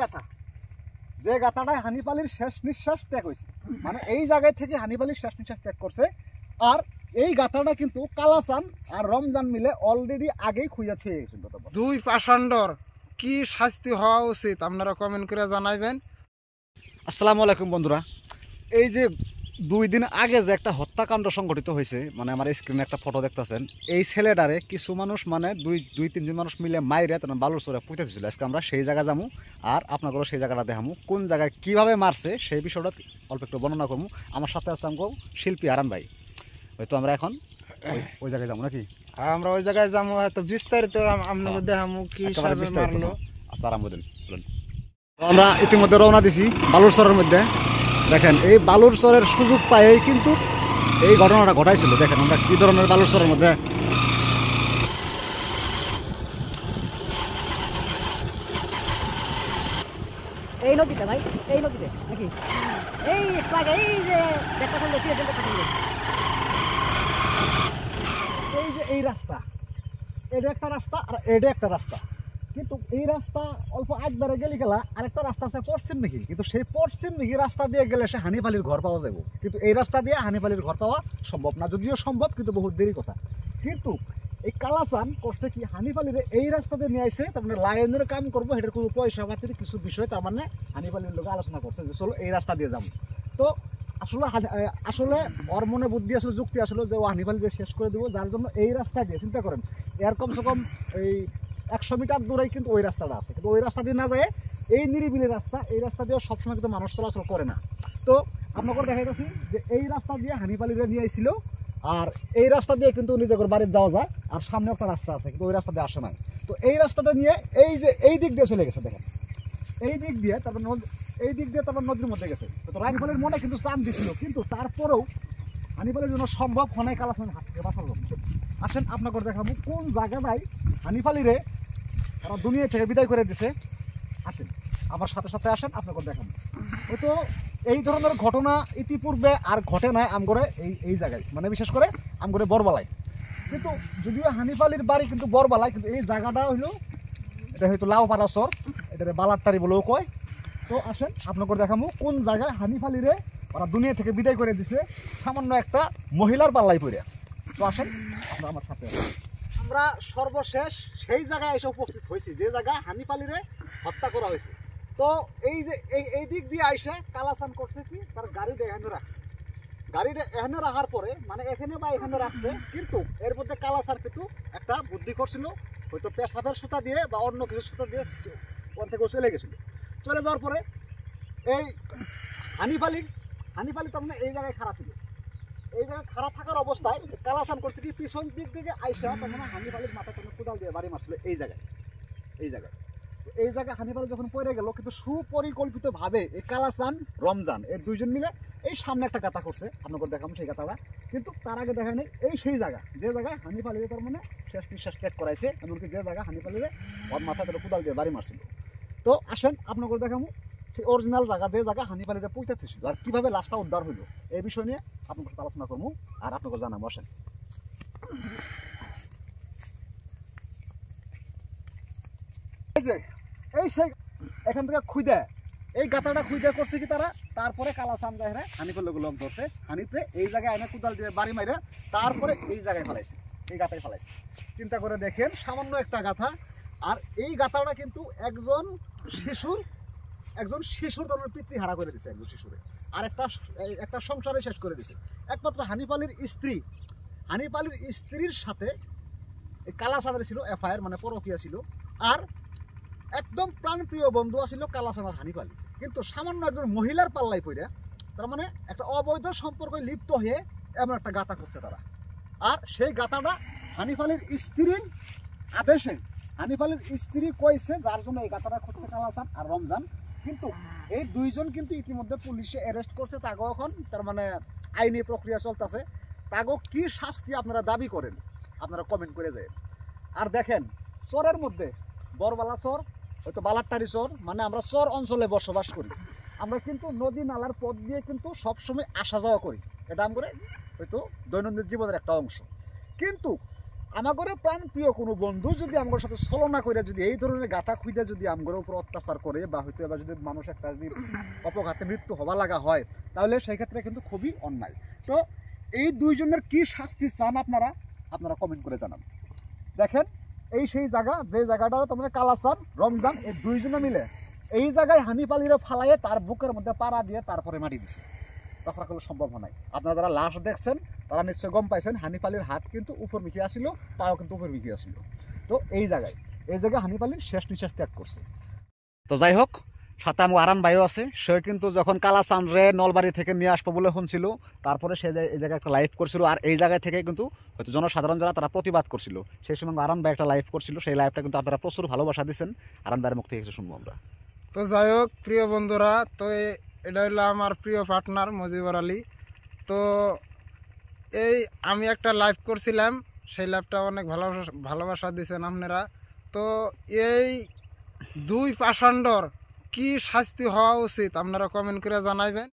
গাথা যে গাথাটায় হানিফ আলীর শেষ নিঃশ্বাস ত্যাগ হয়েছে, মানে এই জায়গায় থেকে হানিফ আলীর শেষ নিঃশ্বাস ত্যাগ করছে। আর এই গাথাটা কিন্তু কালাচান আর রমজান মিলে অলরেডি আগেই খুঁজে থিয়ে গেছিল। দুই পাষাণ্ডর কি শাস্তি হওয়া উচিত আপনারা কমেন্ট করে জানাইবেন। আসসালামু আলাইকুম বন্ধুরা, এই যে 2 দিন আগে যে একটা হত্যাকাণ্ড সংঘটিত হয়েছে, মানে আমার স্ক্রিনে একটা ফটো দেখতেছেন, এই ছেলেটারে কিছু মানুষ মানে দুই তিনজন মানুষ মিলে মাইরে তখন বালুর চরে পুঁতে দিয়েছিল। আজকে আমরা সেই জায়গা যাবো আর আপনাদেরও সেই জায়গাটা দেখাবো, কোন জায়গায় কীভাবে মারছে সেই বিষয়টা অল্প একটু বর্ণনা করবো। আমার সাথে আছে আমাকে শিল্পী আরান ভাই। হয়তো আমরা এখন ওই জায়গায় যাবো নাকি? আমরা ওই জায়গায় যাবো, হয়তো বিস্তারিত আপনাকে দেখাবো কি হিসাবে মারলো। আচ্ছা আরাম বলেন। আমরা ইতিমধ্যে রওনা দিছি বালুর চরের মধ্যে। দেখেন এই বালুর চরের সুযোগ পাইই কিন্তু এই ঘটনাটা ঘটাইছিল। দেখেন আমরা কি ধরনের বালুর চরের মধ্যে। এই নদীতে ভাই, এই নদীতে নাকি এই এই যে দেখতেছেন এই যে এই রাস্তা, এটা একটা রাস্তা আর এটা একটা রাস্তা, কিন্তু এই রাস্তা অল্প একবারে গেলে গেলা আরেকটা রাস্তা আছে পশ্চিম দিকে, কিন্তু সেই পশ্চিম দিকে রাস্তা দিয়ে গেলে সে হানিফ আলীর ঘর পাওয়া যাবে, কিন্তু এই রাস্তা দিয়ে হানিফ আলীর ঘর পাওয়া সম্ভব না। যদিও সম্ভব কিন্তু বহুত দেরি কথা। কিন্তু এই কালাচান করছে কি, হানিফ আলীর এই রাস্তাতে নিয়ে আসছে, তার মানে লাইনের কাম করবো, এটার কোনো পয়সা পাতির কিছু বিষয় তার মানে হানিফ আলীর লোক আলোচনা করছে যে চলো এই রাস্তা দিয়ে যাবো। তো আসলে ওর মনে বুদ্ধি আসলে যুক্তি আসলে যে ও হানিফ আলীকে শেষ করে দেবো, যার জন্য এই রাস্তা দিয়ে চিন্তা করেন এর কমসে কম এই 100 মিটার দূরেই কিন্তু ওই রাস্তাটা আছে, কিন্তু ওই রাস্তা দিয়ে না যায় এই নিরিবিলি রাস্তা, এই রাস্তা দিয়ে সবসময় কিন্তু মানুষ চলাচল করে না। তো আপনাকে দেখা গেছি যে এই রাস্তা দিয়ে হানিফ আলীরা নিয়ে আইছিল, আর এই রাস্তা দিয়ে কিন্তু নিজেদের বাড়ির যাওয়া যায়, আর সামনে একটা রাস্তা আছে কিন্তু ওই রাস্তা দিয়ে আসে নাই। তো এই রাস্তাটা নিয়ে এই যে এই দিক দিয়ে চলে গেছে, দেখেন এই দিক দিয়ে, তারপর এই দিক দিয়ে তারপর নদীর মধ্যে গেছে। তো হানিফ আলীর মনে কিন্তু চান দিছিল, কিন্তু তারপরেও হানিফ আলীর জন্য সম্ভব হনাই কালাচানের হাত থেকে বাঁচার জন্য। আসেন আপনাকে দেখাবো কোন জায়গাটায় হানিফ আলীরে ওরা দুনিয়া থেকে বিদায় করে দিছে। আসেন আমার সাথে সাথে আসেন, আপনাকে দেখাবো। হয়তো এই ধরনের ঘটনা ইতিপূর্বে আর ঘটে নাই আমগরে এই জায়গায়, মানে বিশেষ করে আমগরে বরবালায়। কিন্তু যদিও হানিফ আলীর বাড়ি কিন্তু বরবালায়, কিন্তু এই জায়গাটা হইলো এটা হয়তো লাউপাড়া চর, এটা বালারটারি বলেও কয়। তো আসেন আপনাকে দেখাবো কোন জায়গায় হানিফ আলীরে ওরা দুনিয়া থেকে বিদায় করে দিছে সামান্য একটা মহিলার পাল্লাই পড়ে। তো আসেন আপনারা আমার সাথে। আমরা সর্বশেষ সেই জায়গায় এসে উপস্থিত হয়েছি যে জায়গায় হানিফ আলীরে হত্যা করা হয়েছে। তো এই যে এই দিক দিয়ে আইসে কালাচান করছে কি, তার গাড়িটা এখানে রাখছে, গাড়িটা এখানে রাখার পরে মানে এখানে বা এখানে রাখছে, কিন্তু এর মধ্যে কালাচান কিন্তু একটা বুদ্ধি করছিল, হয়তো পেশাবের সুতা দিয়ে বা অন্য কিছু সুতা দিয়ে ওখান থেকে চলে গেছিল। চলে যাওয়ার পরে এই হানিফ আলী তার মানে এই জায়গায় খাড়া ছিল, এই জায়গায় খাড়া থাকার অবস্থায় কালাচান করছে কি পিছন দিক থেকে আইসা তার মানে হানিফ আলীর মাথায় কোদাল দিয়ে বাড়ি মারছিল এই জায়গায়। এই জায়গায় হানিফ আলী যখন পড়ে গেল, কিন্তু সুপরিকল্পিত ভাবে এই কালাচান রমজান এই দুইজন মিলে এই সামনে একটা গাথা করছে, আপনাকে দেখাবো সেই গাথাটা। কিন্তু তার আগে দেখা নেই এই সেই জায়গা যে জায়গায় হানিফ আলী তার মানে শেষ নিঃশ্বাস ত্যাগ করাইছে, এমনকি যে জায়গায় হানিফ আলীরে ওর মাথায় তারা কোদাল দিয়ে বাড়ি মারছিল। তো আসেন আপনাকে দেখাবো সেই অরিজিনাল জায়গা, যে জায়গা হানিফ আলীরা পৌঁছাতে ছিল, আর কিভাবে লাশটা উদ্ধার হইলো এই বিষয় নিয়ে আপনার সাথে আলোচনা করবো আর আপনাকে জানাবো। আসেন এই সেই এখান থেকে খুঁজে এই গাতাটা খুঁজে করছে কি তারা, তারপরে কালাচান যায় হানিফের লোক ধরছে, হানিফে এই জায়গায় এনে কোদাল দিয়ে বাড়ি মাইরে তারপরে এই জায়গায় ফেলাইছে, এই গাতায় ফেলাইছে। চিন্তা করে দেখেন সামান্য একটা গাথা, আর এই গাথাটা কিন্তু একজন শিশুর ধরনের পিতৃহারা করে দিছে, একজন শিশুরে আর একটা সংসারে শেষ করে দিছে। একমাত্র হানিফ আলীর স্ত্রীর সাথে এই কালাচানের ছিল এফআইআর, মানে পরকীয়া ছিল, আর একদম প্রাণপ্রিয় বন্ধু ছিল কালাচানের হানিফ আলী। কিন্তু সামান্য একজন মহিলার পাল্লাই পড়ে তার মানে একটা অবৈধ সম্পর্কে লিপ্ত হয়ে এমন একটা গাথা করছে তারা। আর সেই গাথাটা হানিফ আলীর স্ত্রীর আদেশে, হানিফ আলীর স্ত্রী কইছে যার জন্য এই গাথাটা করছে কালাচান আর রমজান। কিন্তু এই দুইজন কিন্তু ইতিমধ্যে পুলিশে অ্যারেস্ট করছে, তাগো এখন তার মানে আইনি প্রক্রিয়া চলতেছে। তাগো কি শাস্তি আপনারা দাবি করেন আপনারা কমেন্ট করে যায়। আর দেখেন চরের মধ্যে বরবালা চর, হয়তো বালারটারি চর, মানে আমরা চর অঞ্চলে বসবাস করি, আমরা কিন্তু নদী নালার পথ দিয়ে কিন্তু সবসময় আসা যাওয়া করি, এটা আমরা হয়তো দৈনন্দিন জীবনের একটা অংশ। কিন্তু আমাগরে প্রাণ প্রিয় কোনো বন্ধু যদি আমার সাথে ছলনা করে যদি এই ধরনের গাথা খুঁজে যদি আমার উপর অত্যাচার করে বা হয়তো এবার যদি মানুষ একটা যদি অপঘাতে মৃত্যু হওয়া লাগা হয়, তাহলে সেই ক্ষেত্রে কিন্তু খুবই অন্যায়। তো এই দুইজনের কি শাস্তি চান আপনারা আপনারা কমেন্ট করে জানান। দেখেন এই সেই জায়গা, যে জায়গাটা তোমরা কালাচান রমজান এই দুইজনে মিলে এই জায়গায় হানিপালিরে ফালাইয়ে তার বুকের মধ্যে পাড়া দিয়ে তারপরে মাটি দিছে, তাছাড়া কোনো সম্ভব নাই। আপনারা যারা লাশ দেখছেন তারা নিশ্চয় গম পাইছেন হানিপালির হাত কিন্তু উপর মিখি আসিল, পাও কিন্তু উপর মিখি আসিল। তো এই জায়গায় হানিপালির শেষ নিঃশ্বাস ত্যাগ করছে। তো যাই হোক, সাথে আমার আরান ভাইও আছে। সে কিন্তু যখন কালাচান রে নলবাড়ি থেকে নিয়ে আসবো বলে শুনছিল, তারপরে সে এই জায়গায় একটা লাইভ করছিল, আর এই জায়গায় থেকে কিন্তু হয়তো জনসাধারণ যারা তারা প্রতিবাদ করছিল, সেই সময় আরান ভাই একটা লাইভ করছিল, সেই লাইভটা কিন্তু আপনারা প্রচুর ভালোবাসা দিচ্ছেন। আরান ভাইয়ের মুখ থেকে কিছু শুনবো আমরা। তো যাই হোক প্রিয় বন্ধুরা, তো এটা হলো আমার প্রিয় পার্টনার মজিবর আলী। তো এই আমি একটা লাইভ করছিলাম, সেই লাইভটা অনেক ভালোবাসা দিয়েছেন আপনারা। তো এই দুই পাষাণ্ডর কি শাস্তি হওয়া উচিত আপনারা কমেন্ট করে জানাইবেন।